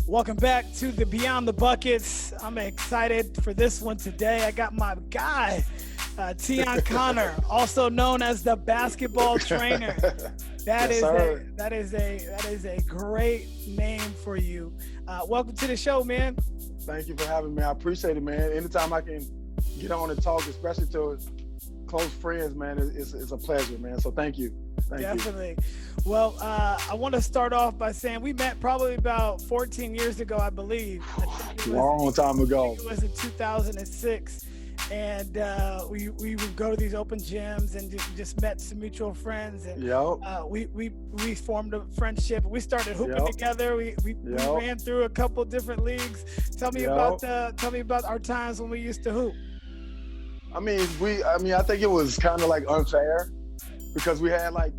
Welcome back to the Beyond the Buckets. I'm excited for this one today. I got my guy, Teohn Conner, also known as the basketball trainer. That is a great name for you. Welcome to the show, man. Thank you for having me. I appreciate it, man. Anytime I can get on and talk, especially to close friends, man, it's a pleasure, man. So thank you. Definitely. Well, I want to start off by saying we met probably about 14 years ago, I believe. Long time ago. It was in 2006. And we would go to these open gyms and just met some mutual friends. And we formed a friendship. We started hooping together. We ran through a couple different leagues. Tell me about our times when we used to hoop. I think it was kind of like unfair because we had like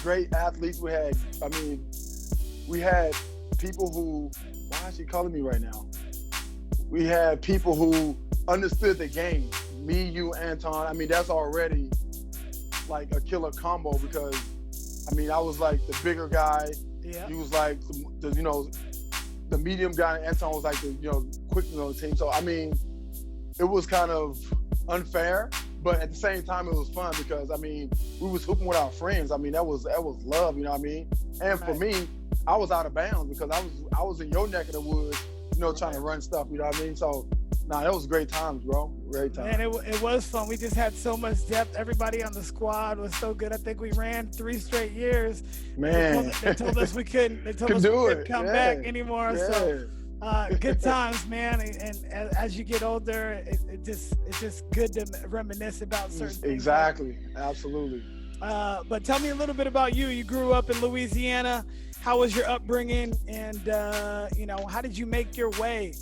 great athletes. We had people who, why is she calling me right now? We had people who understood the game. Me, you, Anton. I mean, that's already like a killer combo because, I was like the bigger guy. Yeah. He was like the medium guy, and Anton was like the quick on the team. So it was kind of unfair, but at the same time it was fun because we was hooping with our friends. That was love, you know what I mean? And for me, I was out of bounds because I was in your neck of the woods, trying to run stuff, you know what I mean? So that was great times, bro. Great times. Man, it was fun. We just had so much depth. Everybody on the squad was so good. I think we ran 3 straight years. Man. They told us we couldn't. They told us we couldn't come back anymore. Yeah. So good times, man. And as you get older, it's just good to reminisce about certain things. Exactly. Absolutely. But tell me a little bit about you. You grew up in Louisiana. How was your upbringing? And how did you make your way?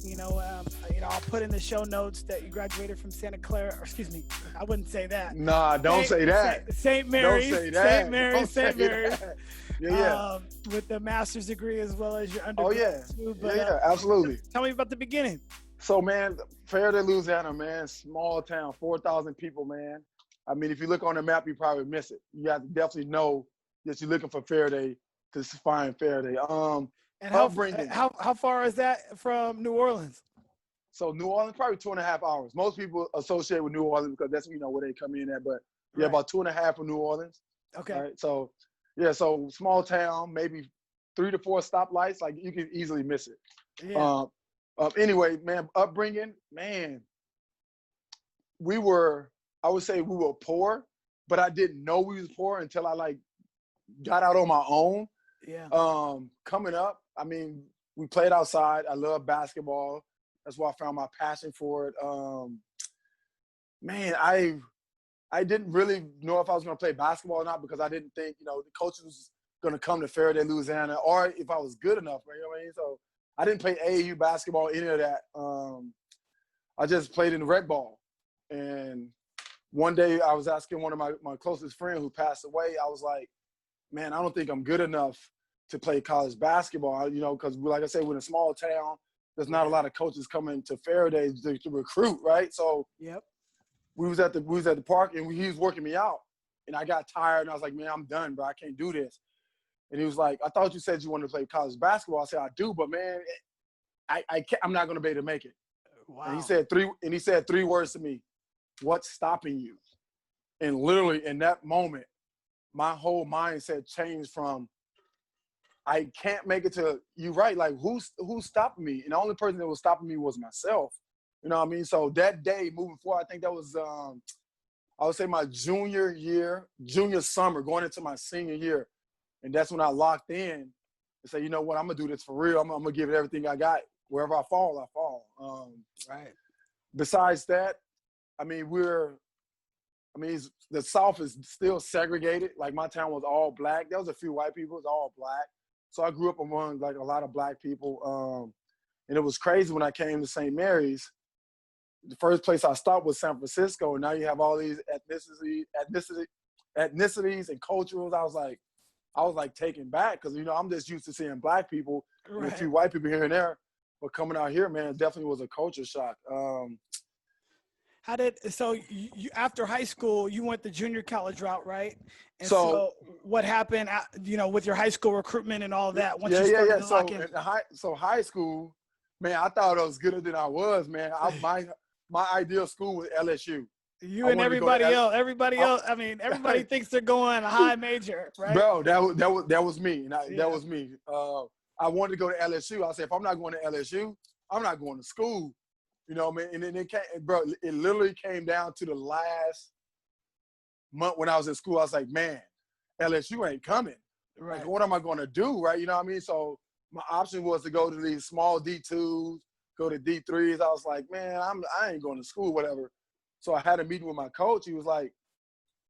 I'll put in the show notes that you graduated from Santa Clara. Or excuse me, I wouldn't say that. Nah, don't say that. St. Mary's. Don't say that. St. Mary's. Yeah. With the master's degree as well as your undergrad. Oh yeah. But, absolutely. Tell me about the beginning. So, man, Faraday, Louisiana, man, small town, 4,000 people, man. If you look on the map, you probably miss it. You have to definitely know that you're looking for Faraday to find Faraday. And how far is that from New Orleans? So New Orleans, probably 2.5 hours. Most people associate with New Orleans because that's where they come in at. But about 2.5 from New Orleans. Okay. Right? So so small town, maybe 3 to 4 stoplights. Like you can easily miss it. Yeah. Anyway, man, upbringing, man. I would say we were poor, but I didn't know we was poor until I got out on my own. Yeah. Coming up, we played outside. I love basketball. That's why I found my passion for it. I didn't really know if I was going to play basketball or not because I didn't think, the coaches was going to come to Faraday, Louisiana, or if I was good enough. You know what I mean? So I didn't play AAU basketball, any of that. I just played in the rec ball. And one day I was asking one of my closest friends who passed away, I was like, man, I don't think I'm good enough to play college basketball, because like I said, we're in a small town. There's not a lot of coaches coming to Faraday to recruit, right? So we was at the park and he was working me out. And I got tired and I was like, man, I'm done, bro. I can't do this. And he was like, I thought you said you wanted to play college basketball. I said, I do, but man, I can't, I'm not going to be able to make it. Wow. And he said 3 words to me, what's stopping you? And literally in that moment, my whole mindset changed from I can't make it to you right. Like who's stopping me? And the only person that was stopping me was myself. You know what I mean? So that day moving forward, I think that was I would say my junior summer, going into my senior year. And that's when I locked in and say, you know what, I'm gonna do this for real. I'm gonna give it everything I got. Wherever I fall, I fall. Right. Besides that, the South is still segregated. Like my town was all black. There was a few white people, it was all black. So I grew up among a lot of black people. And it was crazy when I came to St. Mary's. The first place I stopped was San Francisco, and now you have all these ethnicities and cultures. I was like taken back because I'm just used to seeing black people and a few white people here and there. But coming out here, man, it definitely was a culture shock. So you after high school, you went the junior college route, right? And So so what happened, with your high school recruitment and all that once yeah, you yeah, started yeah. to lock in? So high school, man, I thought I was gooder than I was, man. My ideal school was LSU. You I and wanted to go to everybody else. I mean, everybody thinks they're going high major, right? bro. That was me. That Yeah. was me. I wanted to go to LSU. I said, if I'm not going to LSU, I'm not going to school. You know what I mean? And then it came, bro. It literally came down to the last month when I was in school. I was like, man, LSU ain't coming. Right. Like, what am I going to do, right? You know what I mean? So my option was to go to these small D2s, go to D3s. I was like, man, I ain't going to school, whatever. So I had a meeting with my coach. He was like,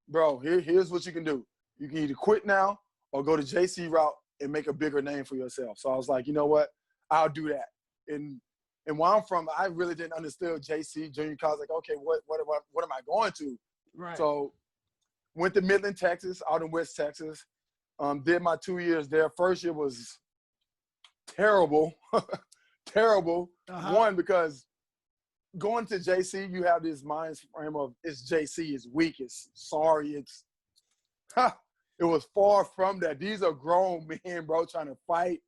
bro, here's what you can do. You can either quit now or go to JC route and make a bigger name for yourself. So I was like, you know what? I'll do that. And where I'm from, I really didn't understand JC, junior college. Like, okay, what am I going to? Right. So went to Midland, Texas, out in West Texas. Did my 2 years there. First year was terrible, terrible. One, because going to JC, you have this mind frame of it's JC, it's weak, it's sorry, it was far from that. These are grown men, bro, trying to fight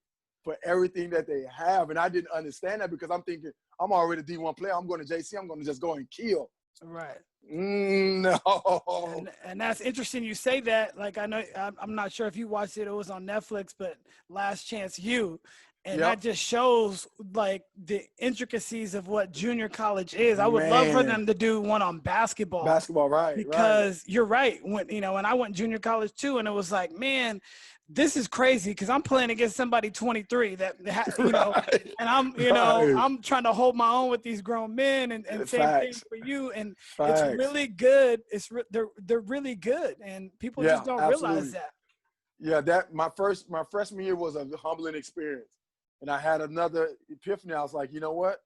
for everything that they have. And I didn't understand that because I'm thinking, I'm already a D1 player. I'm going to JC, I'm going to just go and kill. Right. No. And that's interesting you say that. Like, I know, I'm not sure if you watched it. It was on Netflix, but Last Chance U. And that just shows like the intricacies of what junior college is. I would love for them to do one on basketball. Basketball, right. Because you're right. When I went junior college too, and it was like, man, this is crazy because I'm playing against somebody 23 that, and I'm trying to hold my own with these grown men and same thing for you. And it's really good. They're really good. And people just don't realize that. Yeah, my freshman year was a humbling experience. And I had another epiphany. I was like, you know what?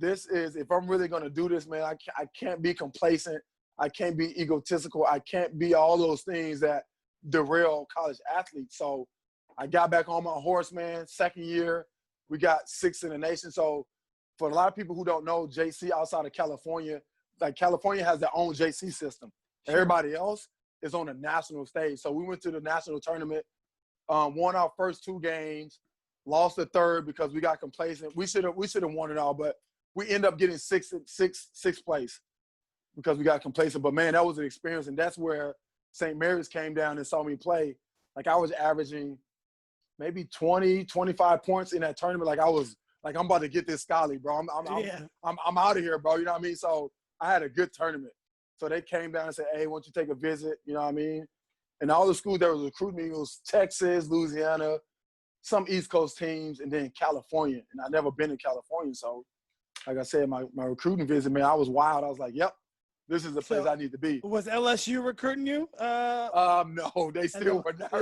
If I'm really going to do this, man, I can't be complacent. I can't be egotistical. I can't be all those things that derail college athletes. So I got back on my horse, man. Second year, we got 6th in the nation. So for a lot of people who don't know, JC outside of California, like California has their own JC system. Sure. Everybody else is on the national stage. So we went to the national tournament, won our first 2 games. Lost the third because we got complacent. We should have won it all, but we end up getting sixth place because we got complacent. But man, that was an experience, and that's where St. Mary's came down and saw me play. Like I was averaging maybe 20, 25 points in that tournament. Like I was like, I'm about to get this scholarly, bro. I'm out of here, bro. You know what I mean? So I had a good tournament. So they came down and said, hey, why don't you take a visit? You know what I mean? And all the schools that were recruiting me was Texas, Louisiana, some East Coast teams, and then California. And I've never been to California. So, like I said, my recruiting visit, man, I was wild. I was like, yep, this is the place I need to be. Was LSU recruiting you? No, they still were not.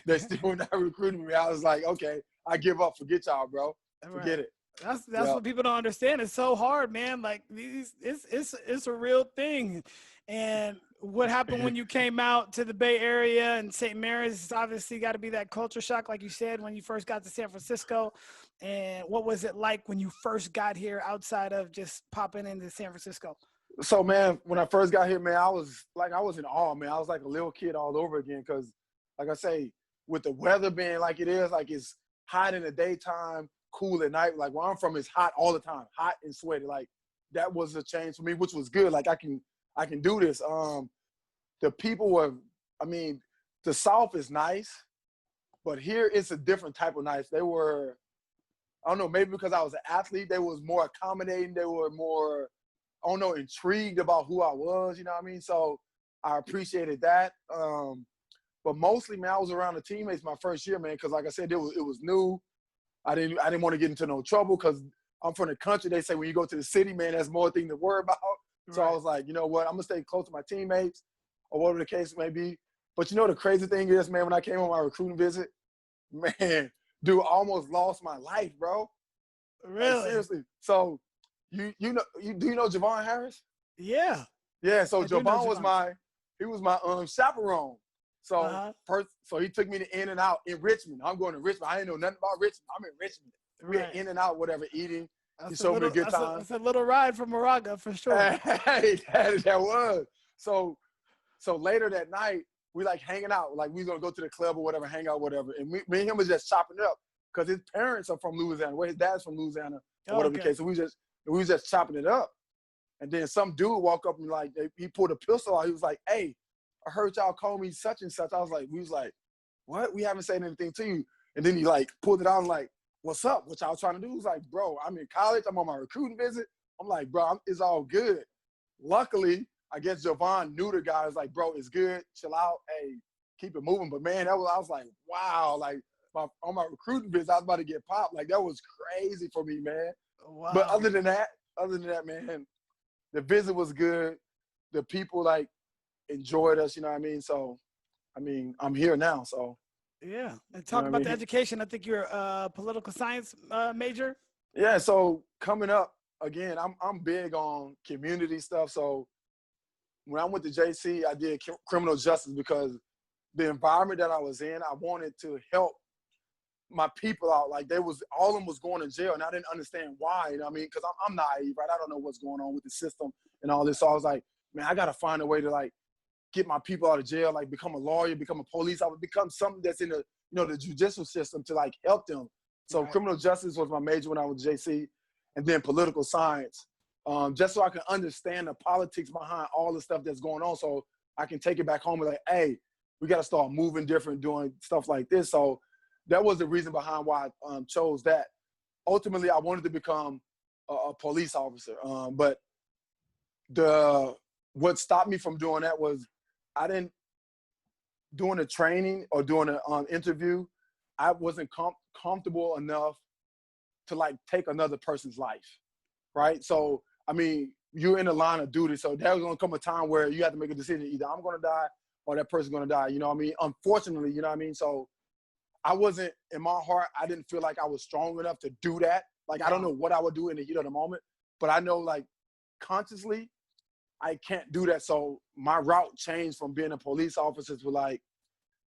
They still were not recruiting me. I was like, okay, I give up. Forget y'all, bro. Forget it. That's what people don't understand. It's so hard, man. Like it's a real thing. And what happened when you came out to the Bay Area and St. Mary's? It's obviously got to be that culture shock, like you said, when you first got to San Francisco. And what was it like when you first got here outside of just popping into San Francisco? So, man, when I first got here, man, I was in awe, man. I was like a little kid all over again because, like I say, with the weather being like it is, like it's hot in the daytime, cool at night. Like where I'm from, it's hot all the time, hot and sweaty. Like that was a change for me, which was good. Like I can do this. The people were, the South is nice, but here it's a different type of nice. They were, I don't know, maybe because I was an athlete, they was more accommodating. They were more, I don't know, intrigued about who I was, you know what I mean? So I appreciated that. But mostly, man, I was around the teammates my first year, man, because like I said, it was new. I didn't want to get into no trouble because I'm from the country. They say when you go to the city, man, there's more things to worry about. So I was like, you know what, I'm going to stay close to my teammates or whatever the case may be. But you know the crazy thing is, man, when I came on my recruiting visit, man, dude, I almost lost my life, bro. Really? Like, seriously. So do you know Javon Harris? Yeah. Yeah, so Javon was my chaperone. So so he took me to In-N-Out in Richmond. I'm going to Richmond. I didn't know nothing about Richmond. I'm in Richmond. We had In-N-Out, whatever, eating. He showed me a good time. That's a little ride from Moraga for sure. Hey, that was. So later that night, we like hanging out. Like we was gonna go to the club or whatever, hang out, whatever. And me and him was just chopping it up because his parents are from Louisiana. Well, his dad's from Louisiana or whatever the case. So we was just chopping it up. And then some dude walked up and like he pulled a pistol out. He was like, "Hey, I heard y'all call me such and such." We was like, "What? We haven't said anything to you." And then he like pulled it out and like, "What's up? What y'all trying to do?" He was like, "Bro, I'm in college. I'm on my recruiting visit." I'm like, "Bro, it's all good." Luckily, I guess Javon knew the guy. Was like, "Bro, it's good. Chill out. Hey, keep it moving." But man, I was like, wow, like on my recruiting visit, I was about to get popped. Like that was crazy for me, man. Wow. But other than that, man, the visit was good. The people like enjoyed us, you know what I mean? So, I mean, I'm here now, so. Yeah, and talk about the education. I think you're a political science major. Yeah, so coming up, again, I'm big on community stuff. So when I went to JC, I did criminal justice because the environment that I was in, I wanted to help my people out. Like all of them was going to jail, and I didn't understand why. You know what I mean? Because I'm naive, right? I don't know what's going on with the system and all this. So I was like, man, I got to find a way to like get my people out of jail, like become a lawyer, become a police. I would become something that's in the, the judicial system to like help them. So criminal justice was my major when I was JC, and then political science, just so I can understand the politics behind all the stuff that's going on. So I can take it back home and like, hey, we got to start moving different, doing stuff like this. So that was the reason behind why I chose that. Ultimately, I wanted to become a police officer. But what stopped me from doing that was doing the training or doing an interview, I wasn't comfortable enough to like take another person's life, right? So, I mean, you're in the line of duty. So there's gonna come a time where you have to make a decision. Either I'm gonna die or that person's gonna die, you know what I mean? Unfortunately, you know what I mean? So I wasn't, in my heart, I didn't feel like I was strong enough to do that. Like, I don't know what I would do in the heat of the moment, but I know like consciously, I can't do that. So my route changed from being a police officer to like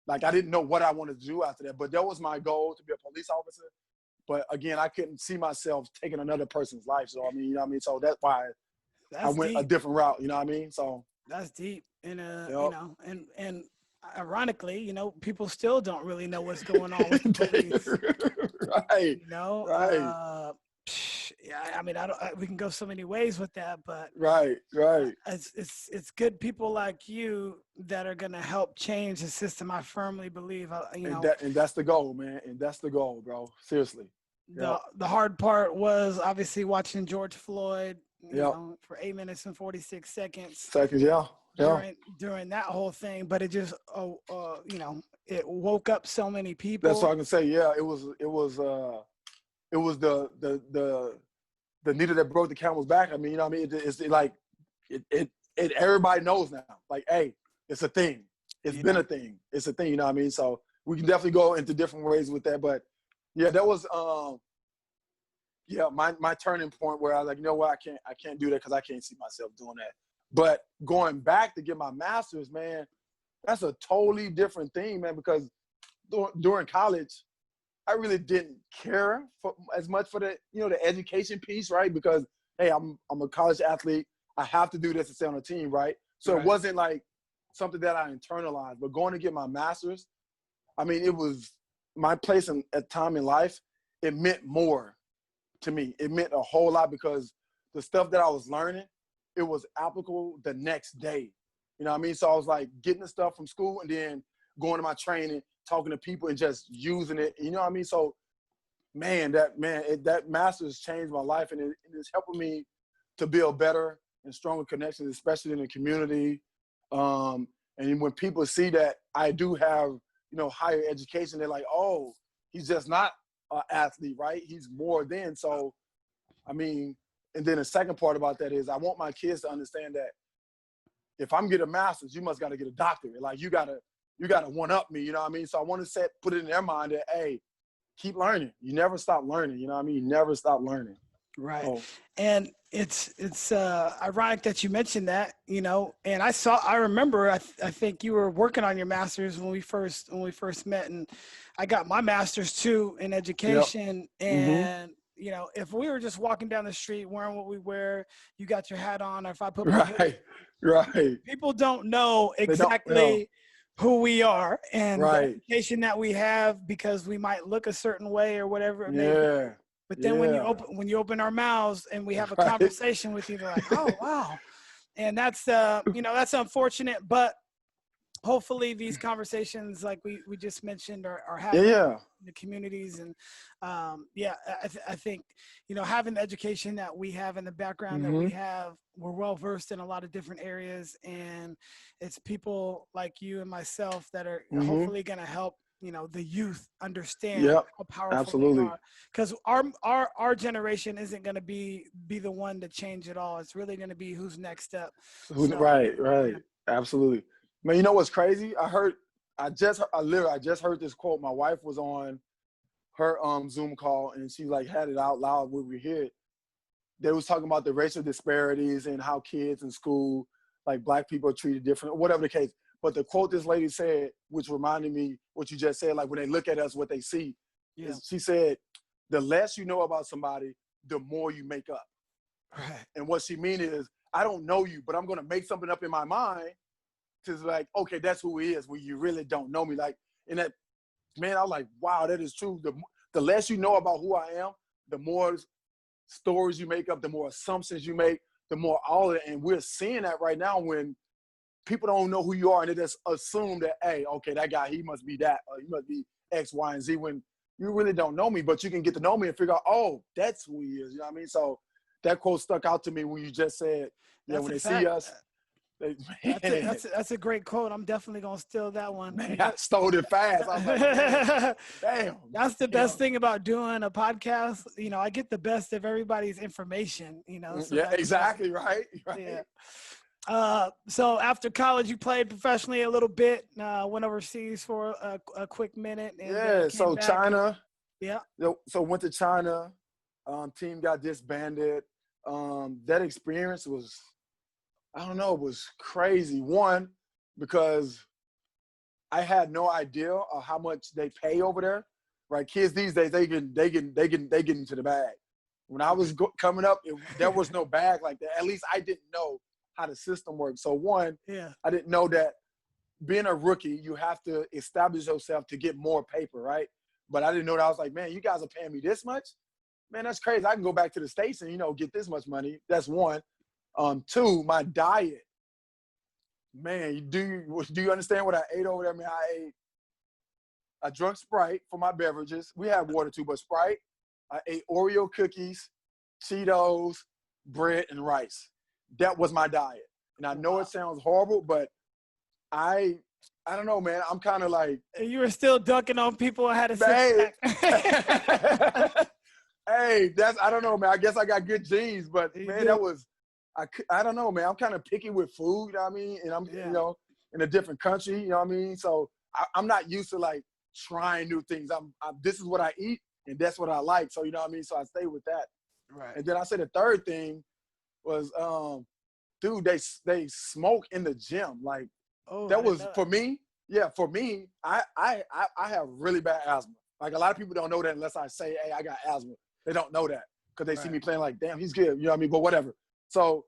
I didn't know what I wanted to do after that, but that was my goal, to be a police officer. But again, I couldn't see myself taking another person's life. So I mean, you know what I mean? So that's why I went a different route, you know what I mean? So that's deep. And you know, and ironically, people still don't really know what's going on with the police. Right. You know? Right. Yeah, I mean, we can go so many ways with that, but right. It's good people like you that are gonna help change the system. I firmly believe. And that's the goal, man. And that's the goal, bro. Seriously. The hard part was obviously watching George Floyd, you know, for 8 minutes and 46 seconds. During that whole thing, but it just it woke up so many people. That's what I can say. Yeah, it was the needle that broke the camel's back. I mean, you know what I mean? It's like it everybody knows now. Like, hey, it's a thing. It's been a thing. It's a thing, you know what I mean? So we can definitely go into different ways with that. But yeah, that was my turning point where I was like, you know what, I can't do that because I can't see myself doing that. But going back to get my master's, man, that's a totally different thing, man, because during college, I really didn't care as much for the education piece, right? Because, hey, I'm a college athlete. I have to do this to stay on a team, right? So It wasn't like something that I internalized. But going to get my master's, I mean, it was my place at time in life. It meant more to me. It meant a whole lot because the stuff that I was learning, it was applicable the next day. You know what I mean? So I was like getting the stuff from school and then going to my training, talking to people and just using it. You know what I mean? So, that master's changed my life, and it's helping me to build better and stronger connections, especially in the community. And when people see that I do have, higher education, they're like, oh, he's just not an athlete, right? He's more than. So, I mean, and then the second part about that is I want my kids to understand that if I'm getting a master's, you must got to get a doctorate. Like you gotta one up me, you know what I mean? So I want to put it in their mind that, hey, keep learning. You never stop learning, you know what I mean? You never stop learning. Right. Oh. And it's ironic that you mentioned that, and I remember, I think you were working on your master's when we first met, and I got my master's too in education. Yep. And you know, if we were just walking down the street wearing what we wear, you got your hat on, or if I put my right, right. people don't know They don't exactly who we are and the right. education that we have because we might look a certain way or whatever it may be. Yeah. But then when you open our mouths and we have a Right. conversation with you, they're like, oh wow. And that's you know, that's unfortunate, but hopefully these conversations like we just mentioned are happening in the communities. And I think, you know, having the education that we have and the background that we have, we're well versed in a lot of different areas, and it's people like you and myself that are hopefully going to help, you know, the youth understand how powerful they are, because our generation isn't going to be the one to change it all. It's really going to be who's next up. Right. Absolutely. Man, you know what's crazy? I just heard this quote. My wife was on her Zoom call, and she like had it out loud when we hear it. They was talking about the racial disparities and how kids in school, like black people, are treated different, whatever the case. But the quote this lady said, which reminded me what you just said, like when they look at us, what they see, is she said, the less you know about somebody, the more you make up. Right. And what she mean is, I don't know you, but I'm going to make something up in my mind to like, okay, that's who he is when you really don't know me. Like, and that, man, I was like, wow, that is true. The less you know about who I am, the more stories you make up, the more assumptions you make, the more all of it. And we're seeing that right now when people don't know who you are and they just assume that, hey, okay, that guy, he must be that, or he must be X, Y, and Z, when you really don't know me, but you can get to know me and figure out, oh, that's who he is. You know what I mean? So that quote stuck out to me when you just said, yeah, when they see us. That's a great quote. I'm definitely gonna steal that one. Man, I stole it fast. I was like, damn. That's the best thing about doing a podcast. You know, I get the best of everybody's information. You know. So exactly right. Yeah. So after college, you played professionally a little bit. Went overseas for a quick minute. And, so back. China. Yeah. So went to China. Team got disbanded. That experience was, I don't know, it was crazy. One, because I had no idea of how much they pay over there. Right, kids these days they get into the bag. When I was coming up, there was no bag like that. At least I didn't know how the system works. So one, I didn't know that being a rookie, you have to establish yourself to get more paper, right? But I didn't know that. I was like, man, you guys are paying me this much? Man, that's crazy. I can go back to the States and, you know, get this much money. That's one. Two, my diet. Man, do you understand what I ate over there? Man, I drank Sprite for my beverages. We had water too, but Sprite. I ate Oreo cookies, Cheetos, bread, and rice. That was my diet. And I know it sounds horrible, but I don't know, man. I'm kind of like. You were still dunking on people and had a six-pack. Hey, I don't know, man. I guess I got good genes, but man, that was. I don't know, man. I'm kind of picky with food, you know what I mean? And I'm, you know, in a different country, you know what I mean? So I'm not used to like trying new things. This is what I eat and that's what I like. So, you know what I mean? So I stay with that. Right. And then I said the third thing was, dude, they smoke in the gym. Like that was for me. Yeah. For me, I have really bad asthma. Like a lot of people don't know that unless I say, hey, I got asthma. They don't know that because they see me playing like, damn, he's good. You know what I mean? But whatever. So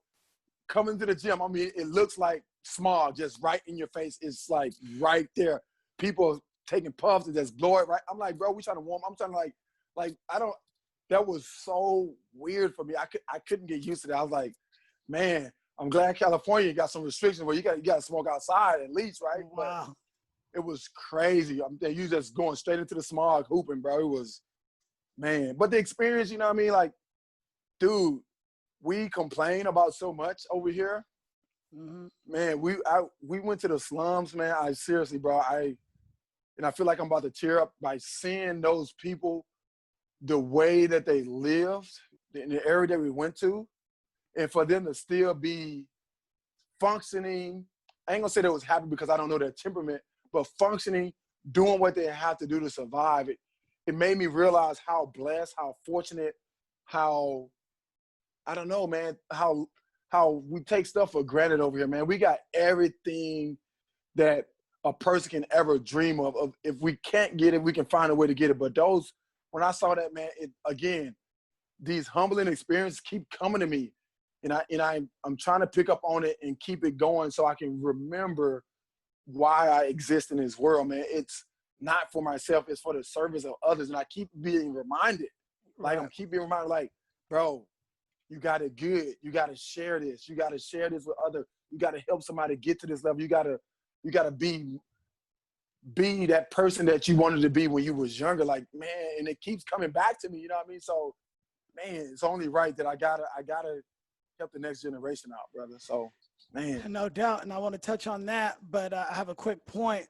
coming to the gym, I mean, it looks like smog just right in your face. It's like right there. People taking puffs and just blow it right. I'm like, bro, we trying to warm. I'm trying to like that was so weird for me. I couldn't get used to that. I was like, man, I'm glad California got some restrictions where you got to smoke outside at least, right? Wow. But it was crazy. You just going straight into the smog hooping, bro. It was, man. But the experience, you know what I mean? Like, dude, we complain about so much over here. Mm-hmm. Man, we went to the slums, man. I seriously, bro, I feel like I'm about to tear up by seeing those people, the way that they lived in the area that we went to, and for them to still be functioning. I ain't gonna say they was happy because I don't know their temperament, but functioning, doing what they have to do to survive. It made me realize how blessed, how fortunate, how, I don't know, man, how we take stuff for granted over here, man. We got everything that a person can ever dream of. If we can't get it, we can find a way to get it. But when I saw that, man, again, these humbling experiences keep coming to me, and I'm trying to pick up on it and keep it going so I can remember why I exist in this world, man. It's not for myself, it's for the service of others. And I keep being reminded, like, I'm keep being reminded, like, bro, you got it good. You got to share this. You got to share this with others. You got to help somebody get to this level. You got to be that person that you wanted to be when you was younger. Like, man, and it keeps coming back to me, you know what I mean? So, man, it's only right that I gotta help the next generation out, brother. So, man. No doubt. And I want to touch on that, but I have a quick point.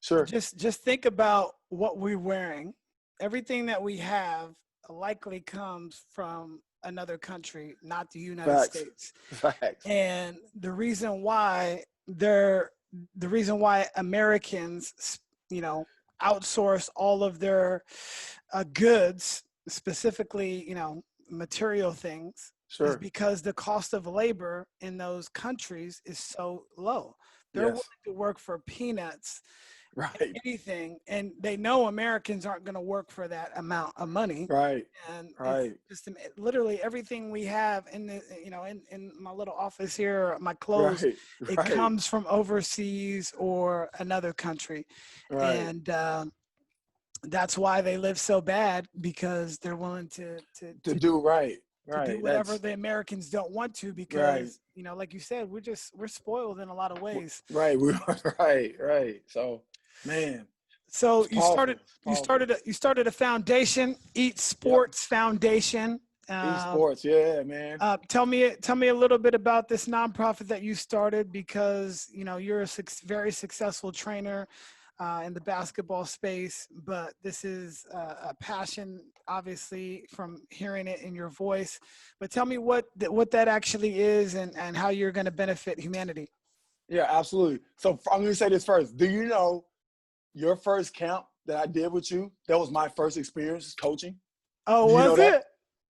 Sure. Just think about what we're wearing. Everything that we have likely comes from another country, not the United States. Facts. And the reason why Americans, outsource all of their goods, specifically, material things, is because the cost of labor in those countries is so low. They're willing to work for peanuts, anything, and they know Americans aren't going to work for that amount of money. And just literally everything we have in the, in my little office here, my clothes, it comes from overseas or another country. And that's why they live so bad, because they're willing to do do whatever the Americans don't want to, because like you said, we're spoiled in a lot of ways. Right. So, man. So you started a foundation, Eat Sports Foundation. Eat Sports, yeah, man. Tell me a little bit about this nonprofit that you started, because you're a very successful trainer in the basketball space, but this is a passion, obviously, from hearing it in your voice. But tell me what that actually is, and how you're going to benefit humanity. Yeah, absolutely. So I'm going to say this first. Do you know your first camp that I did with you? That was my first experience coaching. Oh, was it?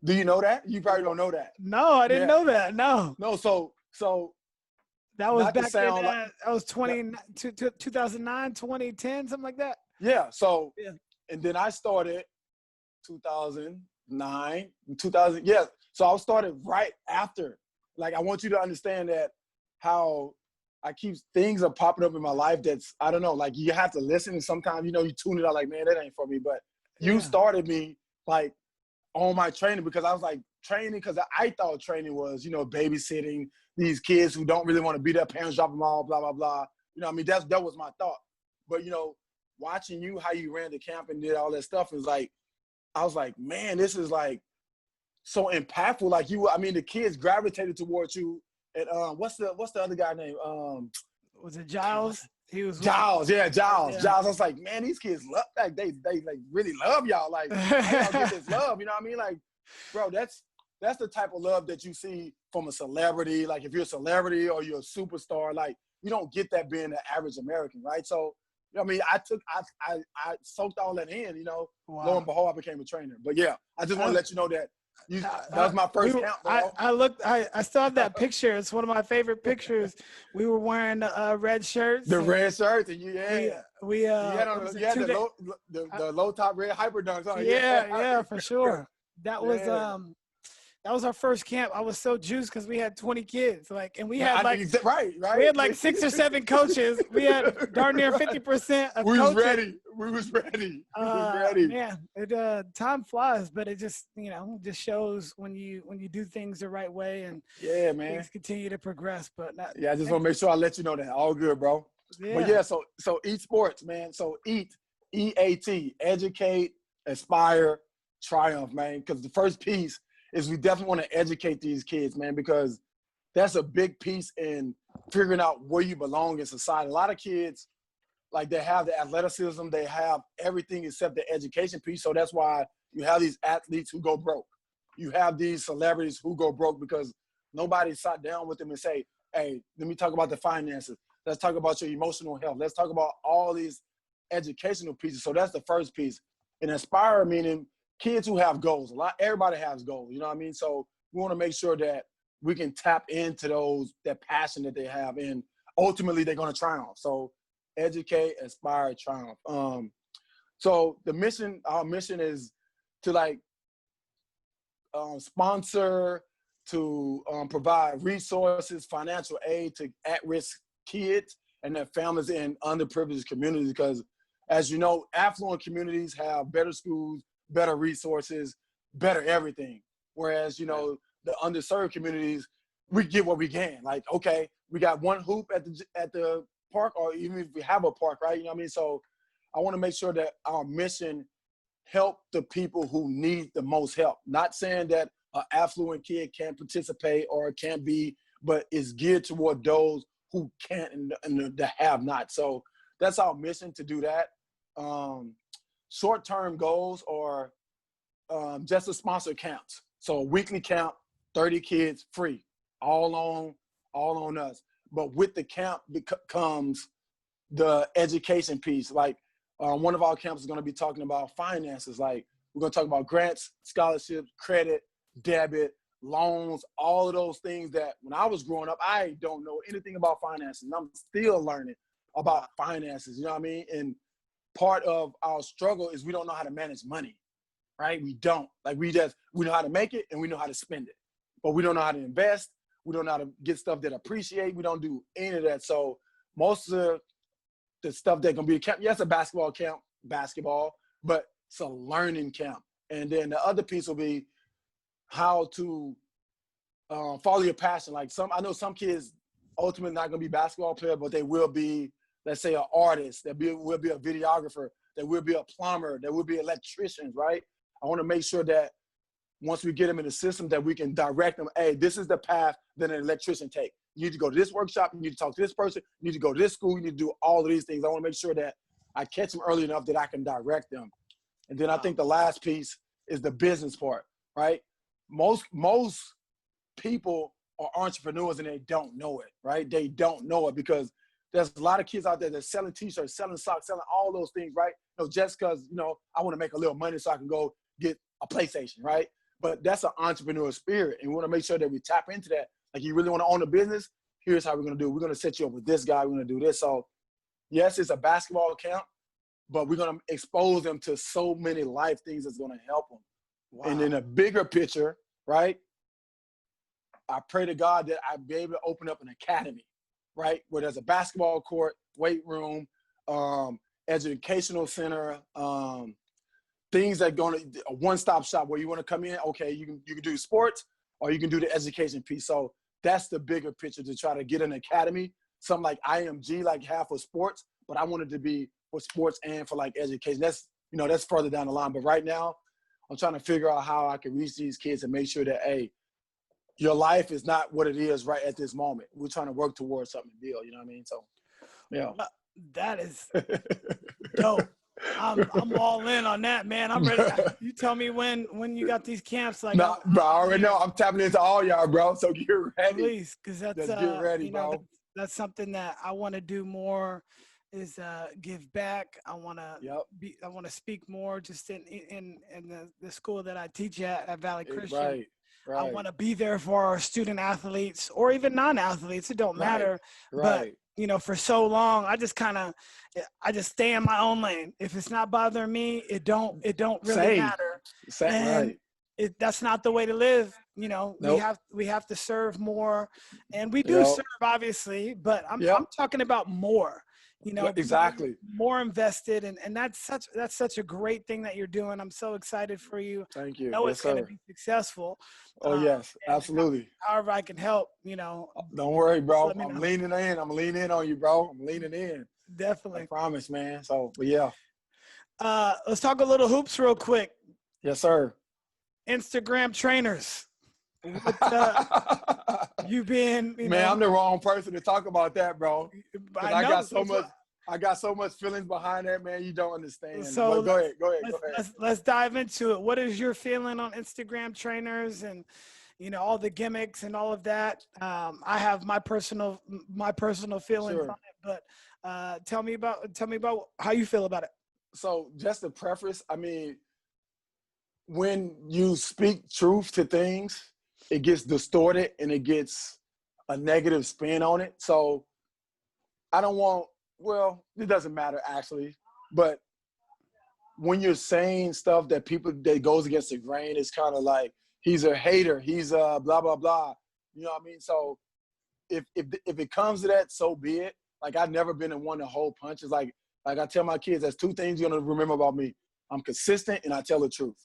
Do you know that? You probably don't know that. No, I didn't know that. No. So that was back in, that was 2009, 2010, something like that. Yeah. So, and then I started 2009, 2000. Yeah. So I started right after. Like, I want you to understand that how things are popping up in my life that's, I don't know, like, you have to listen, and sometimes, you tune it out like, man, that ain't for me. But you started me, like, on my training, because I was like, training, because I thought training was, babysitting these kids who don't really want to be their parents, drop them all, blah, blah, blah. I mean, that was my thought. But, watching you, how you ran the camp and did all that stuff, is like, I was like, man, this is like so impactful. Like, the kids gravitated towards you. And what's the other guy name? Was it Giles? He was Giles. Yeah, Giles. Yeah. Giles. I was like, man, these kids love, like, they like really love y'all. Like, how y'all get this love? You know what I mean? Like, bro, that's the type of love that you see from a celebrity. Like, if you're a celebrity or you're a superstar, like, you don't get that being the average American, right? So, I soaked all that in. Wow. Lo and behold, I became a trainer. But yeah, I just want to let you know that. That was my first camp, bro. I still have that picture. It's one of my favorite pictures. We were wearing red shirts. The red shirts, and you had the low top red hyper dunks on. Yeah, for sure. That was our first camp. I was so juiced because we had 20 kids, and we had we had like 6 or 7 coaches. We had darn near 50% of coaches. We was ready. Man, time flies, but it just just shows when you do things the right way, and things continue to progress. But I just want to make sure I let you know that all good, bro. But so Eat Sports, man. So Eat, EAT, educate, aspire, triumph, man. Because the first piece is we definitely want to educate these kids, man, because that's a big piece in figuring out where you belong in society. A lot of kids, like, they have the athleticism, they have everything except the education piece. So that's why you have these athletes who go broke. You have these celebrities who go broke because nobody sat down with them and say, hey, let me talk about the finances. Let's talk about your emotional health. Let's talk about all these educational pieces. So that's the first piece. And aspire, meaning kids who have goals. Everybody has goals, you know what I mean? So we want to make sure that we can tap into that passion that they have, and ultimately they're going to triumph. So educate, aspire, triumph. So our mission is to sponsor, to provide resources, financial aid to at-risk kids and their families in underprivileged communities. Because, as you know, affluent communities have better schools, better resources, better everything. Whereas, you know, the underserved communities, we get what we can. Like, okay, we got one hoop at the park, or even if we have a park, right? You know what I mean? So I want to make sure that our mission help the people who need the most help. Not saying that an affluent kid can't participate or can't be, but it's geared toward those who can't and the have not. So that's our mission, to do that. Short-term goals are just a sponsor counts. So a weekly camp, 30 kids free, all on us. But with the camp comes the education piece. Like one of our camps is going to be talking about finances. Like we're going to talk about grants, scholarships, credit, debit, loans, all of those things that when I was growing up, I don't know anything about finances. And I'm still learning about finances, you know what I mean? And part of our struggle is we don't know how to manage money, right? We don't. Like we know how to make it and we know how to spend it, but we don't know how to invest. We don't know how to get stuff that appreciate. We don't do any of that. So most of the stuff that's going to be a camp, yes, a basketball camp, but it's a learning camp. And then the other piece will be how to follow your passion. Like I know some kids ultimately not going to be basketball players, but they will be, let's say, an artist, will be a videographer, that will be a plumber, that will be electricians, right? I want to make sure that once we get them in the system, that we can direct them, hey, this is the path that an electrician take. You need to go to this workshop, you need to talk to this person, you need to go to this school, you need to do all of these things. I want to make sure that I catch them early enough that I can direct them. And then I think the last piece is the business part, right? Most people are entrepreneurs and they don't know it, right? They don't know it because there's a lot of kids out there that's selling t-shirts, selling socks, selling all those things, right? You know, just because, you know, I want to make a little money so I can go get a PlayStation, right? But that's an entrepreneur spirit, and we want to make sure that we tap into that. Like, you really want to own a business? Here's how we're going to do it. We're going to set you up with this guy. We're going to do this. So, yes, it's a basketball camp, but we're going to expose them to so many life things that's going to help them. Wow. And in a bigger picture, right, I pray to God that I be able to open up an academy, right, where there's a basketball court, weight room, educational center, things that going to a one-stop shop where you want to come in. Okay, you can do sports or you can do the education piece. So that's the bigger picture, to try to get an academy, something like IMG, like half for sports, but I want it to be for sports and for like education. That's, you know, that's further down the line. But right now, I'm trying to figure out how I can reach these kids and make sure that, hey, your life is not what it is right at this moment. We're trying to work towards something real. You know what I mean? So, yeah. That is dope. I'm all in on that, man. I'm ready. You tell me when you got these camps. Like, no, bro, I already know. I'm tapping into all y'all, bro. So get ready. Please, because that's get ready, you bro. know, that's something that I want to do more. Is give back. I want to I want to speak more just in the school that I teach at Valley Christian. Right. I want to be there for our student athletes or even non-athletes. It don't matter. But you know, for so long, I just stay in my own lane. If it's not bothering me, it don't really matter. And that's not the way to live. You know, we have to serve more, and we do serve, obviously, but I'm talking about more. You know, exactly, more invested, and that's such a great thing that you're doing. I'm so excited for you. Thank you. I know it's going to be successful. Oh yes, absolutely. However I can help, you know. Don't worry, bro. I'm leaning in. I'm leaning in on you, bro. I'm leaning in. Definitely. I promise, man. So, but yeah. Let's talk a little hoops real quick. Yes, sir. Instagram trainers. You've been, man, I'm the wrong person to talk about that, bro. I got so much feelings behind that, man. You don't understand. So go ahead. Let's dive into it. What is your feeling on Instagram trainers and, you know, all the gimmicks and all of that? I have my personal feelings on it, but tell me about how you feel about it. So just to preface, I mean, when you speak truth to things, it gets distorted and it gets a negative spin on it. So I don't want, well, it doesn't matter actually, but when you're saying stuff that goes against the grain, it's kind of like he's a hater, he's a blah, blah, blah. You know what I mean? So if it comes to that, so be it. Like, I've never been in one to hold punches. Like I tell my kids, there's two things you're going to remember about me. I'm consistent and I tell the truth.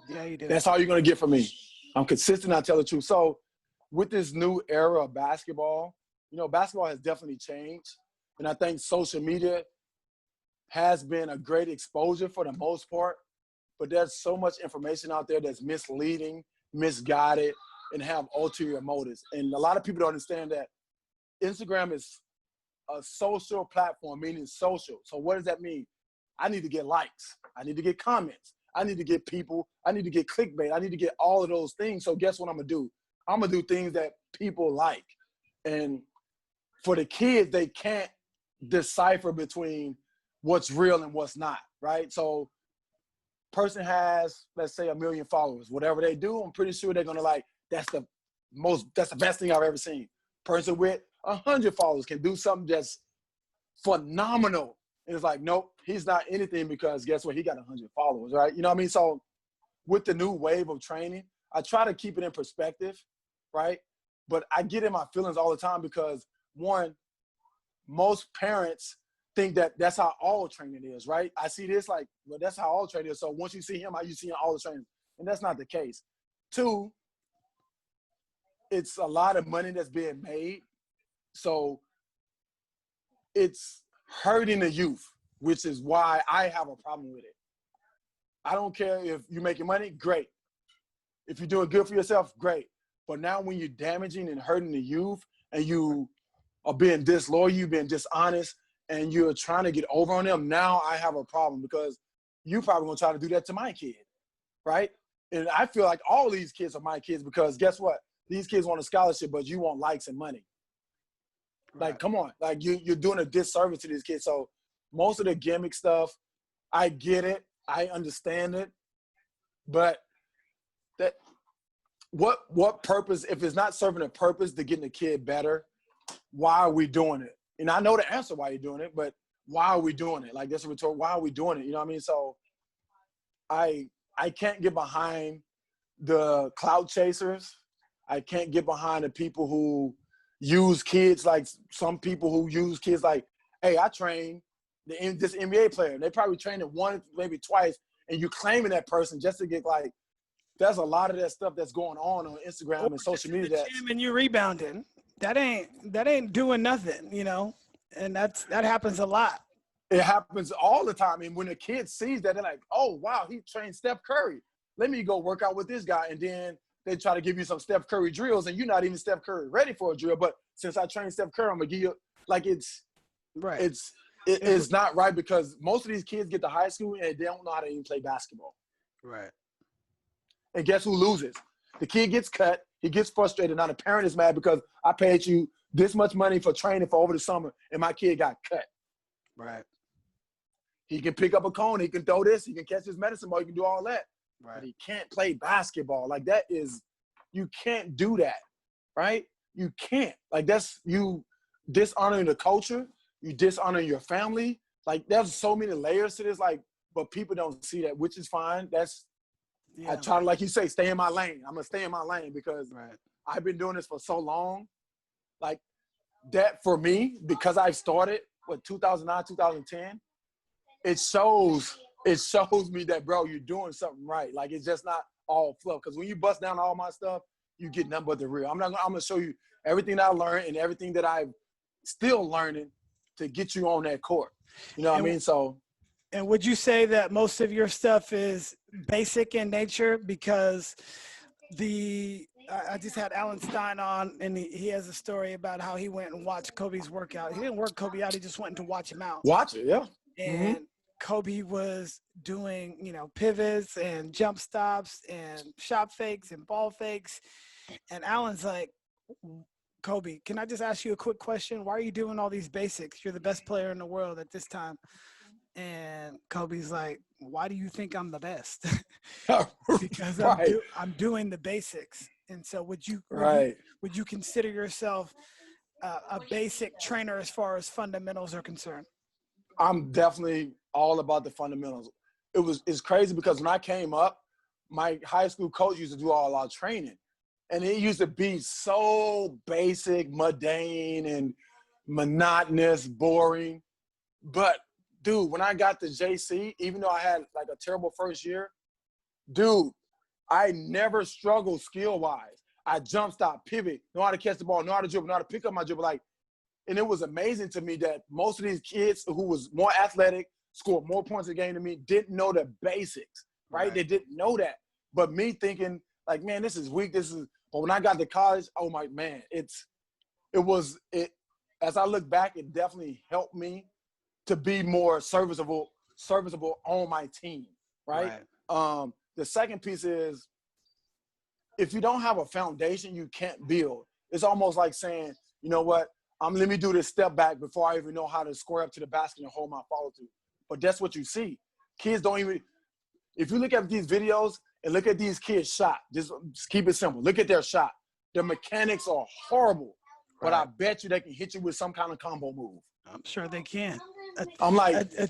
Yeah, you do. That's all you're going to get from me. I'm consistent and I tell the truth. So with this new era of basketball, you know, basketball has definitely changed. And I think social media has been a great exposure for the most part. But there's so much information out there that's misleading, misguided, and have ulterior motives. And a lot of people don't understand that Instagram is a social platform, meaning social. So what does that mean? I need to get likes. I need to get comments. I need to get people. I need to get clickbait. I need to get all of those things. So guess what I'm going to do? I'm going to do things that people like. And for the kids, they can't decipher between what's real and what's not, right? So person has, let's say, 1 million followers. Whatever they do, I'm pretty sure they're going to like, that's the best thing I've ever seen. Person with 100 followers can do something that's phenomenal. And it's like, nope, he's not anything because guess what? He got 100 followers, right? You know what I mean? So with the new wave of training, I try to keep it in perspective, right? But I get in my feelings all the time because, one, most parents think that that's how all training is, right? I see this like, well, that's how all training is. So once you see him, you see all the training. And that's not the case. Two, it's a lot of money that's being made. So it's hurting the youth, which is why I have a problem with it. I don't care if you're making money, great. If you're doing good for yourself, great. But now when you're damaging and hurting the youth and you are being disloyal, you've been dishonest, and you're trying to get over on them, now I have a problem because you probably gonna try to do that to my kid, right? And I feel like all these kids are my kids because guess what? These kids want a scholarship, but you want likes and money. Right. Like, come on. Like, you're doing a disservice to these kids. So most of the gimmick stuff, I get it. I understand it. But that what purpose, if it's not serving a purpose to getting the kid better, why are we doing it? And I know the answer why you're doing it, but why are we doing it? Like, that's a rhetorical, why are we doing it? You know what I mean? So I can't get behind the clout chasers. I can't get behind the people who use kids, like some people who use kids like, hey, I train this NBA player. They probably trained it once, maybe twice, and you claiming that person just to get like, there's a lot of that stuff that's going on Instagram and social media. That gym and you rebounding. That ain't doing nothing, you know, and that happens a lot. It happens all the time. And when a kid sees that, they're like, oh, wow, he trained Steph Curry. Let me go work out with this guy. And then they try to give you some Steph Curry drills, and you're not even Steph Curry ready for a drill. But since I trained Steph Curry, I'm going to give you – like it's right. It's not right because most of these kids get to high school and they don't know how to even play basketball. Right. And guess who loses? The kid gets cut. He gets frustrated. Now the parent is mad because I paid you this much money for training for over the summer, and my kid got cut. Right. He can pick up a cone. He can throw this. He can catch his medicine ball. He can do all that. Right. But he can't play basketball. Like, that is – you can't do that, right? You can't. Like, that's you dishonoring the culture. You dishonoring your family. Like, there's so many layers to this. Like, but people don't see that, which is fine. That's – I try to, like you say, stay in my lane. I'm going to stay in my lane because I've been doing this for so long. Like, that for me, because I started, 2009, 2010, it shows me that, bro, you're doing something right. Like, it's just not all fluff. Because when you bust down all my stuff, you get nothing but the real. I'm going to show you everything that I learned and everything that I'm still learning to get you on that court. You know what I mean? So. And would you say that most of your stuff is basic in nature? Because I just had Alan Stein on, and he has a story about how he went and watched Kobe's workout. He didn't work Kobe out. He just went to watch him out. Watch it, yeah. And Kobe was doing, pivots and jump stops and shot fakes and ball fakes. And Alan's like, Kobe, can I just ask you a quick question? Why are you doing all these basics? You're the best player in the world at this time. And Kobe's like, why do you think I'm the best? Because I'm doing the basics. And so would you consider yourself a basic trainer as far as fundamentals are concerned? I'm definitely all about the fundamentals. It's crazy because when I came up, my high school coach used to do all our training. And it used to be so basic, mundane, and monotonous, boring. But, dude, when I got to JC, even though I had like a terrible first year, dude, I never struggled skill-wise. I jump, stop, pivot, know how to catch the ball, know how to dribble, know how to pick up my dribble. Like, and it was amazing to me that most of these kids who was more athletic, scored more points a game than me, didn't know the basics, right? They didn't know that. But me thinking, like, man, this is weak. But when I got to college, oh my man, as I look back, it definitely helped me to be more serviceable on my team, right? The second piece is, if you don't have a foundation, you can't build. It's almost like saying, you know what, let me do this step back before I even know how to square up to the basket and hold my follow through. But that's what you see. Kids don't even – if you look at these videos and look at these kids' shot, just keep it simple. Look at their shot. Their mechanics are horrible, but I bet you they can hit you with some kind of combo move. I'm sure they can. I'm like a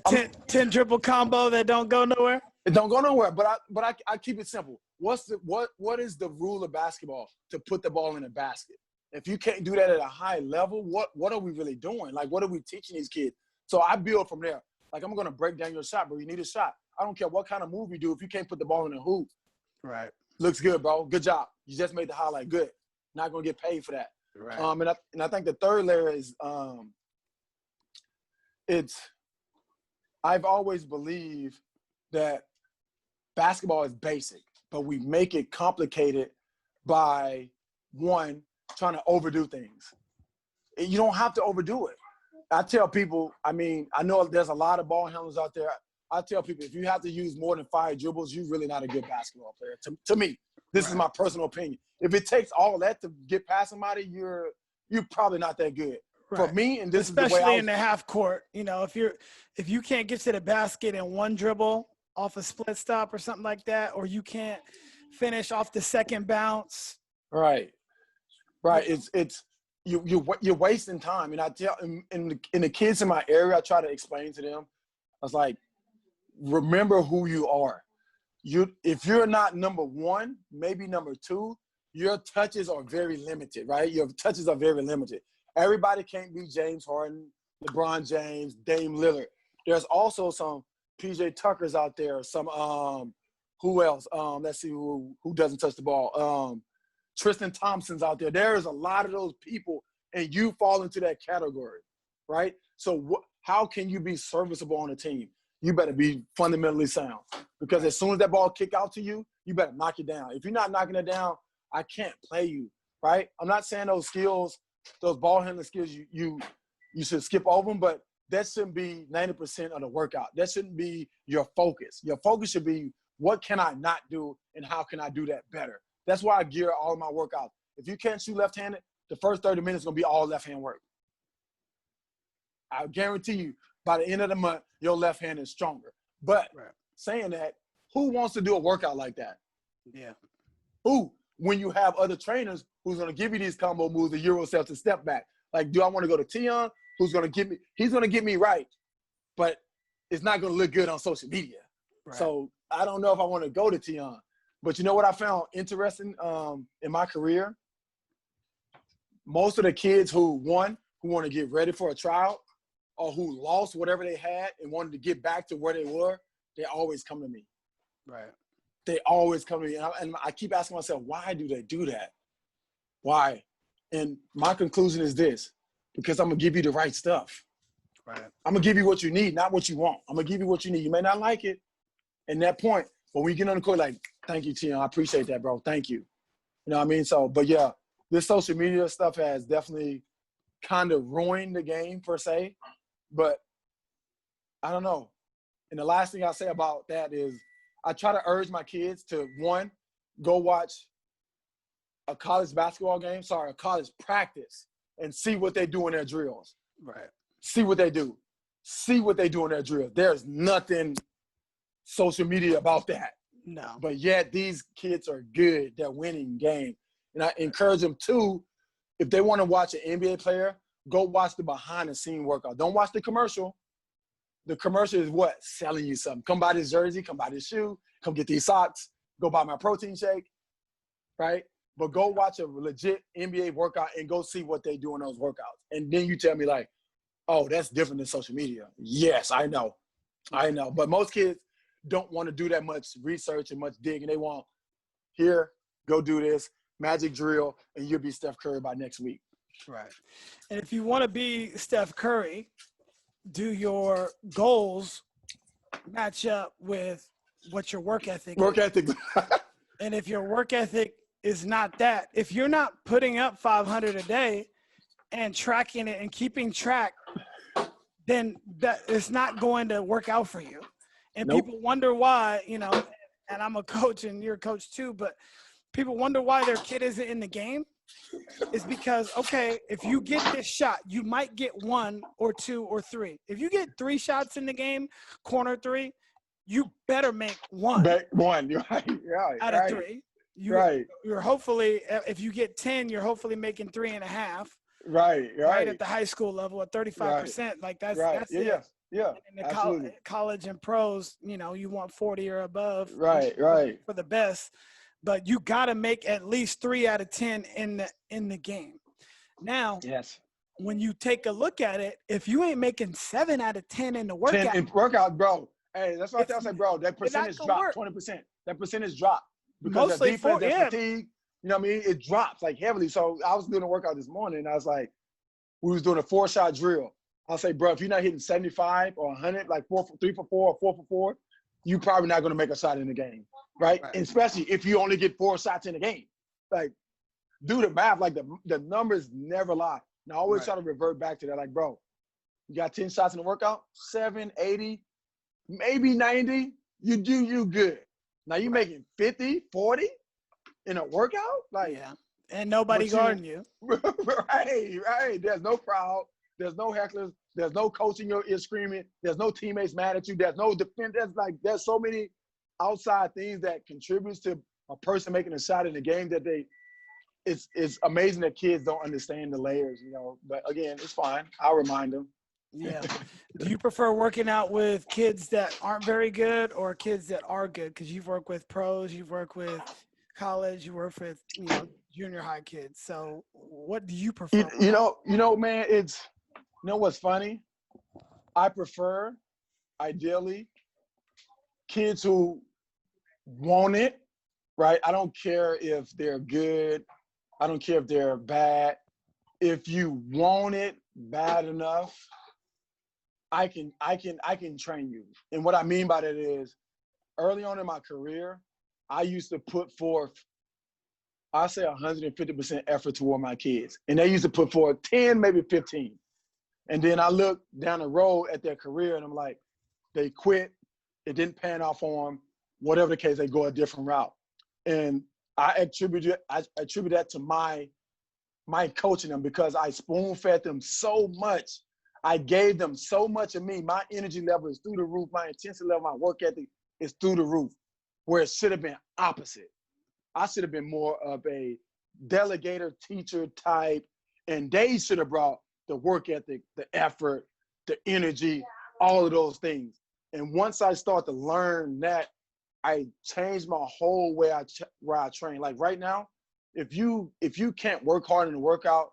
10 dribble combo that don't go nowhere? It don't go nowhere, but I keep it simple. What is the rule of basketball to put the ball in a basket? If you can't do that at a high level, what are we really doing? Like, what are we teaching these kids? So I build from there. Like, I'm going to break down your shot, bro. You need a shot. I don't care what kind of move you do. If you can't put the ball in the hoop, right? Looks good, bro. Good job. You just made the highlight. Good. Not going to get paid for that. Right. And I think the third layer is I've always believed that basketball is basic, but we make it complicated by, one, trying to overdo things. You don't have to overdo it. I tell people, I know there's a lot of ball handlers out there. I tell people, if you have to use more than 5 dribbles, you're really not a good basketball player. To me, this is my personal opinion. If it takes all that to get past somebody, you're probably not that good. Right. For me, and this especially is the way in the half court, if you can't get to the basket in one dribble off a split stop or something like that, or you can't finish off the second bounce. Right. It's you're wasting time. And I tell in the kids in my area, I try to explain to them. I was like, remember who you are. If you're not number 1, maybe number 2, your touches are very limited, right? Your touches are very limited. Everybody can't be James Harden, LeBron James, Dame Lillard. There's also some PJ Tuckers out there. Some who else? Let's see who doesn't touch the ball. Tristan Thompson's out there. There's a lot of those people, and you fall into that category, right? So how can you be serviceable on a team? You better be fundamentally sound, because as soon as that ball kick out to you, you better knock it down. If you're not knocking it down, I can't play you, right? I'm not saying those skills, those ball handling skills, you should skip over them, but that shouldn't be 90% of the workout. That shouldn't be your focus. Your focus should be, what can I not do and how can I do that better? That's why I gear all of my workouts. If you can't shoot left-handed, the first 30 minutes is going to be all left-hand work. I guarantee you, by the end of the month, your left hand is stronger. But saying that, who wants to do a workout like that? Yeah. Who? When you have other trainers who's going to give you these combo moves, the Euro step to step back. Like, do I want to go to Teohn? Who's going to get me? He's going to get me right, but it's not going to look good on social media. Right. So I don't know if I want to go to Teohn. But you know what I found interesting in my career? Most of the kids who want to get ready for a tryout, or who lost whatever they had and wanted to get back to where they were, they always come to me. Right. They always come to me. And I keep asking myself, why do they do that? Why? And my conclusion is this: because I'm going to give you the right stuff. Right. I'm going to give you what you need, not what you want. I'm going to give you what you need. You may not like it in that point, but when you get on the court, like, thank you, Teohn. I appreciate that, bro. Thank you. You know what I mean? So, but yeah, this social media stuff has definitely kind of ruined the game per se. But I don't know. And the last thing I'll say about that is I try to urge my kids to, one, go watch a college practice and see what they do in their drills. Right. See what they do. See what they do in their drills. There's nothing social media about that. No. But yet these kids are good. They're winning games. And I encourage them to, if they want to watch an NBA player, go watch the behind-the-scene workout. Don't watch the commercial. The commercial is what? Selling you something. Come buy this jersey. Come buy this shoe. Come get these socks. go buy my protein shake, right? But go watch a legit NBA workout and go see what they do in those workouts. And then you tell me like, oh, that's different than social media. Yes, I know. But most kids don't want to do that much research and much digging. They want, here, go do this, magic drill, and you'll be Steph Curry by next week. Right. And if you want to be Steph Curry, do your goals match up with what your work ethic is? And if your work ethic is not that, if you're not putting up 500 a day and tracking it and keeping track, then that it's not going to work out for you. And people wonder why, you know, and I'm a coach and you're a coach too, but people wonder why their kid isn't in the game. It's because, okay, if you get this shot, you might get 1 or 2 or 3. If you get 3 shots in the game, corner 3, you better make 1. You're right. Out of 3. You're hopefully, if you get 10, you're hopefully making 3.5. Right at the high school level at 35%. Like that's it. Yeah. In the college and pros, you know, you want 40 or above. Right. For the best. But you got to make at least 3 out of 10 in the game. Now, when you take a look at it, if you ain't making 7 out of 10 in the workout, 10 in workout, bro. Hey, that's what I say, bro. That percentage dropped 20%. That percentage dropped because mostly that defense, that fatigue. You know what I mean? It drops like heavily. So I was doing a workout this morning, and I was like, we was doing a 4-shot drill. I'll say, bro, if you're not hitting 75 or 100, like 3 for 4 or 4 for 4, you're probably not going to make a shot in the game, right? And especially if you only get 4 shots in the game. Like, do the math. Like, the numbers never lie. Now, I always try to revert back to that. Like, bro, you got 10 shots in the workout, 7, 80, maybe 90, you good. Now, you making 50, 40 in a workout? Like, and nobody guarding you. Right. There's no crowd. There's no hecklers. There's no coach in your ear screaming. There's no teammates mad at you. There's no defense. There's so many outside things that contributes to a person making a shot in the game that it's amazing that kids don't understand the layers, you know. But again, it's fine. I'll remind them. Yeah. Do you prefer working out with kids that aren't very good or kids that are good? Because you've worked with pros, you've worked with college, you work with, you know, junior high kids. So what do you prefer? You know, man, you know what's funny? I prefer, ideally, kids who want it, right? I don't care if they're good. I don't care if they're bad. If you want it bad enough, I can train you. And what I mean by that is, early on in my career, I used to put forth, I say 150% effort toward my kids. And they used to put forth 10, maybe 15. And then I look down the road at their career and I'm like, they quit. It didn't pan out for them. Whatever the case, they go a different route. And I attribute that to my coaching them, because I spoon-fed them so much. I gave them so much of me. My energy level is through the roof. My intensity level, my work ethic is through the roof, where it should have been opposite. I should have been more of a delegator, teacher type, and they should have brought the work ethic, the effort, the energy, all of those things. And once I start to learn that, I changed my whole way where I train. Like right now, if you can't work hard in the workout,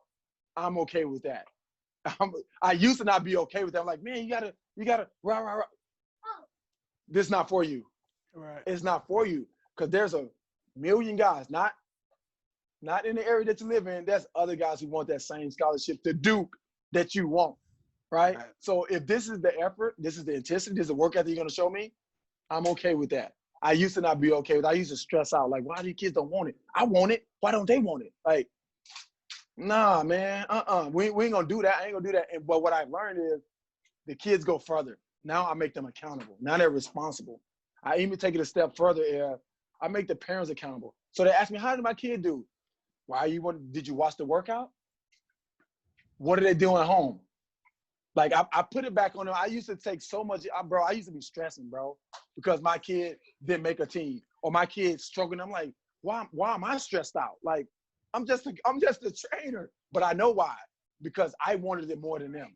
I'm okay with that. I used to not be okay with that. I'm like, man, you gotta rah. This is not for you. Right. It's not for you, because there's a million guys, not in the area that you live in. There's other guys who want that same scholarship to Duke that you want, right? So if this is the effort, this is the intensity, this is the work ethic you're gonna show me, I'm okay with that. I used to not be okay with it. I used to stress out, like, why these kids don't want it? I want it. Why don't they want it? Like, nah, man, we ain't gonna do that. I ain't gonna do that. But what I learned is the kids go further. Now I make them accountable. Now they're responsible. I even take it a step further. I make the parents accountable. So they ask me, how did my kid do? Did you watch the workout? What are they doing at home? Like, I put it back on them. I used to take so much, bro, I used to be stressing, bro, because my kid didn't make a team or my kid struggling. I'm like, why am I stressed out? Like, I'm just a trainer, but I know why, because I wanted it more than them.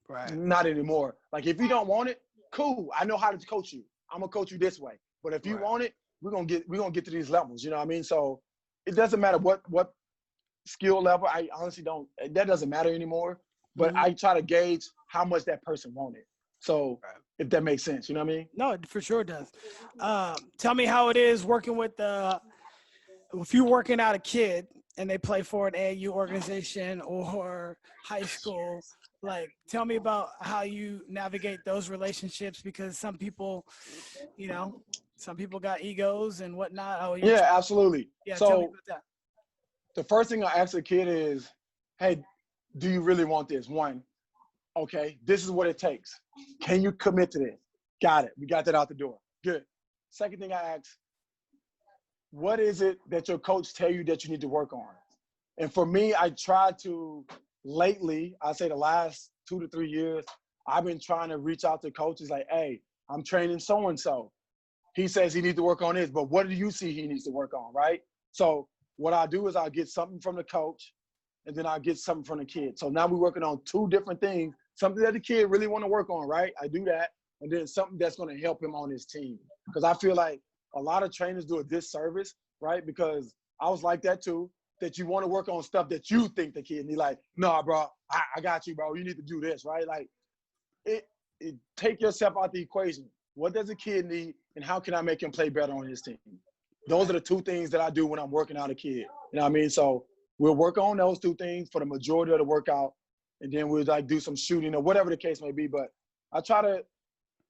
Right. Not anymore. Like, if you don't want it, cool. I know how to coach you. I'm gonna coach you this way. But if you want it, we're gonna get to these levels. You know what I mean? So it doesn't matter what skill level. I honestly don't. That doesn't matter anymore. But I try to gauge how much that person wanted. So if that makes sense, you know what I mean? No, it for sure does. Tell me how it is working with if you're working out a kid and they play for an AAU organization or high school. Like, tell me about how you navigate those relationships, because some people, some people got egos and whatnot. Oh, yeah, absolutely. Yeah, so tell me about that. The first thing I ask a kid is, hey, do you really want this? One, okay, this is what it takes. Can you commit to this? Got it. We got that out the door. Good. Second thing I ask, what is it that your coach tell you that you need to work on? And for me, I try to lately, I say the last 2 to 3 years, I've been trying to reach out to coaches like, hey, I'm training so-and-so. He says he needs to work on this, but what do you see he needs to work on, right? So what I'll do is I'll get something from the coach, and then I'll get something from the kid. So now we're working on 2 different things, something that the kid really want to work on, right? I do that, and then something that's going to help him on his team. Because I feel like a lot of trainers do a disservice, right? Because I was like that too, that you want to work on stuff that you think the kid need. Like, nah, bro, I got you, bro. You need to do this, right? Like, take yourself out the equation. What does a kid need, and how can I make him play better on his team? Those are the 2 things that I do when I'm working out a kid. You know what I mean? So we'll work on those 2 things for the majority of the workout, and then we'll like do some shooting or whatever the case may be. But I try to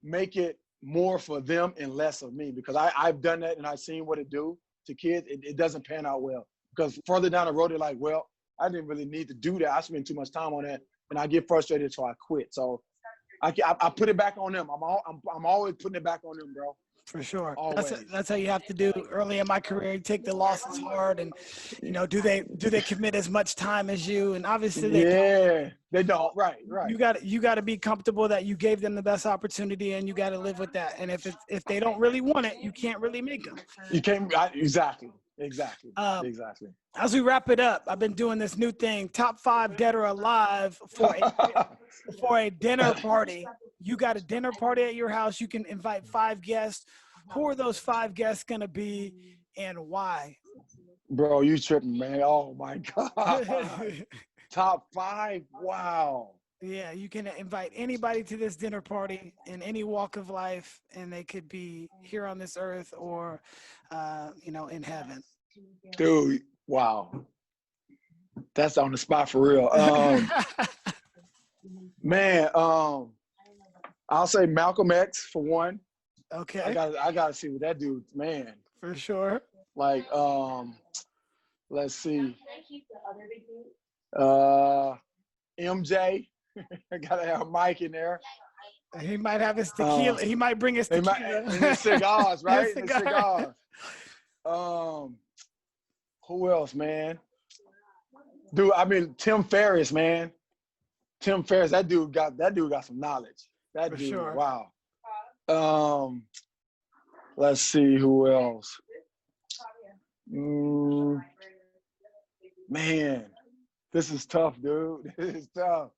make it more for them and less of me, because I've done that and I've seen what it do to kids. It doesn't pan out well, because further down the road, they're like, well, I didn't really need to do that. I spend too much time on that, and I get frustrated, so I quit. So I put it back on them. I'm always putting it back on them, bro. For sure. Always. That's how you have to do. Early in my career, take the losses hard, and do they commit as much time as you? And obviously they don't. Right. You got to be comfortable that you gave them the best opportunity, and you got to live with that. And if they don't really want it, you can't really make them. You can't. Exactly. As we wrap it up, I've been doing this new thing: top 5 dead or alive for a dinner party. You got a dinner party at your house. You can invite 5 guests. Who are those 5 guests gonna be, and why? Bro, you tripping, man. Oh my God. Top 5. Wow. Yeah, you can invite anybody to this dinner party in any walk of life, and they could be here on this earth or, in heaven. Dude, wow. That's on the spot for real. Man, I'll say Malcolm X for one. Okay. I gotta see what that dude, man. For sure. Like, let's see. MJ. I gotta have Mike in there. He might have his tequila. He might bring his tequila. And his cigars, right? His cigars. Who else, man? Dude, I mean, Tim Ferriss, man. Tim Ferriss, that dude got some knowledge. That For dude, sure. Wow. Let's see who else. Man, this is tough, dude. This is tough.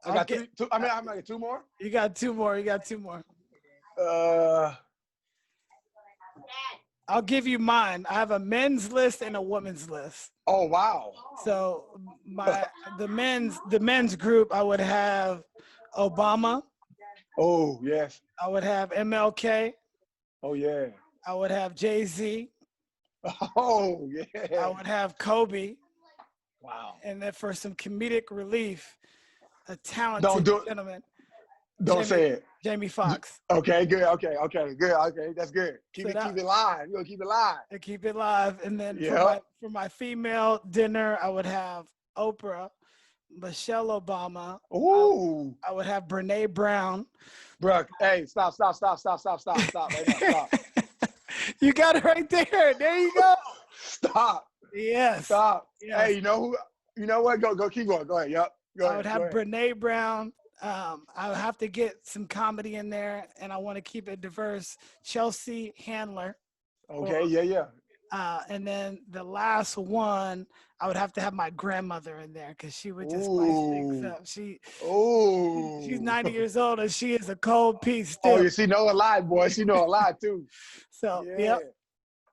I got 2. I mean, I'm like 2 more. You got 2 more. I'll give you mine. I have a men's list and a women's list. Oh wow! So the men's group, I would have Obama. Oh yes. I would have MLK. Oh yeah. I would have Jay-Z. Oh yeah. I would have Kobe. Wow. And then for some comedic relief, a talented gentleman. Don't say it. Jamie Foxx. Okay, good. Okay, good. Okay, that's good. Keep it live. You're gonna keep it live. And keep it live. And then for my female dinner, I would have Oprah, Michelle Obama. Ooh. I would have Brene Brown. Bro, hey, stop. Right now, stop. You got it right there. There you go. Stop. Yes. Stop. Yes. Hey, you know who? You know what? Go. Keep going. Go ahead. Yep. I would have Brene Brown. I would have to get some comedy in there, and I want to keep it diverse. Chelsea Handler. Okay. Yeah. And then the last one, I would have to have my grandmother in there because she would just spice things up. She's 90 years old, and she is a cold piece still. Oh, yeah, she know a lot, boy. She know a lot too. So, yep.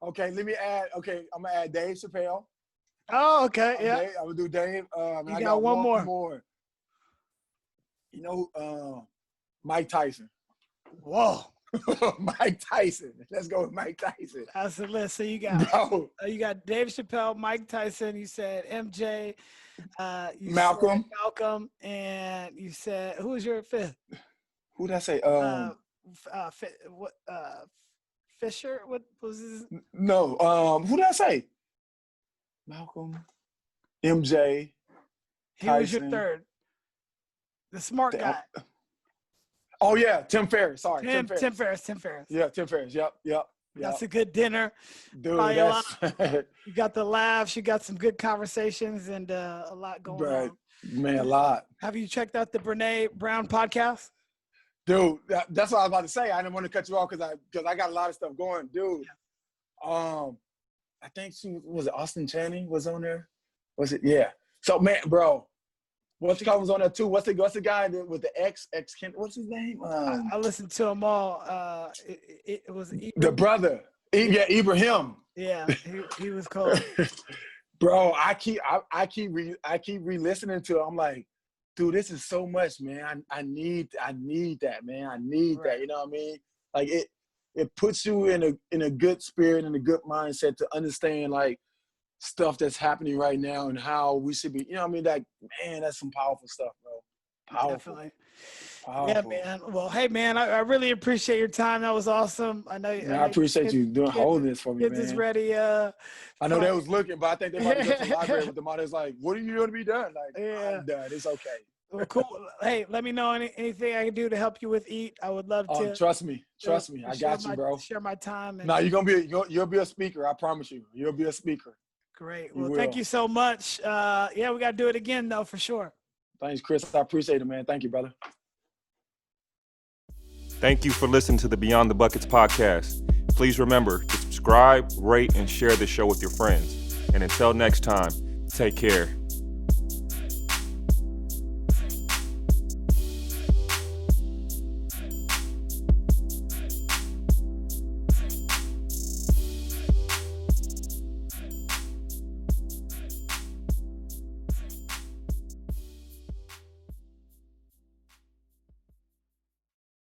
Okay, let me add. Okay, I'm gonna add Dave Chappelle. Oh, okay, yeah. I'm gonna do Dave. You got one more. You know, Mike Tyson. Whoa. Mike Tyson. Let's go with Mike Tyson. That's the list. So you got Dave Chappelle, Mike Tyson. You said MJ. Malcolm. Said Malcolm, and you said who was your fifth? Who did I say? Fisher. What was his? No. Who did I say? Malcolm. MJ. He Tyson. Was your third. The smart guy. Oh yeah, Tim Ferriss. Sorry, Tim Ferriss. Yeah, Tim Ferriss. Yep. That's a good dinner. Dude, you got the laughs. You got some good conversations and a lot going on. Man, a lot. Have you checked out the Brene Brown podcast? Dude, that's what I was about to say. I didn't want to cut you off because I got a lot of stuff going, dude. Yeah. I think was it Austin Channing was on there? Was it? Yeah. So man, bro. What's the guy was on there too? What's the guy with the ex what's his name? I listened to them all. It was Ibrahim. The brother. Yeah, Ibrahim. Yeah, he was cool. Bro, I keep re-listening to it. I'm like, dude, this is so much, man. I need that, man. I need that. You know what I mean? Like it puts you in a good spirit and a good mindset to understand like stuff that's happening right now and how we should be, you know what I mean? Like, man, that's some powerful stuff, bro. Powerful. Definitely. Powerful. Yeah, man. Well, hey, man, I really appreciate your time. That was awesome. I know. I appreciate you holding this for me, man. Kids is ready. I know they was looking, but I think they might go to the library with them on. It's like, what are you going to be done? Like, I'm done. It's okay. Well, cool. Hey, let me know anything I can do to help you with EAT. I would love to. Trust me. I got you, bro. Share my time. No, you'll be a speaker. I promise you. You'll be a speaker. Great. Well, thank you so much. Yeah, we got to do it again, though, for sure. Thanks, Chris. I appreciate it, man. Thank you, brother. Thank you for listening to the Beyond the Buckets podcast. Please remember to subscribe, rate, and share the show with your friends. And until next time, take care.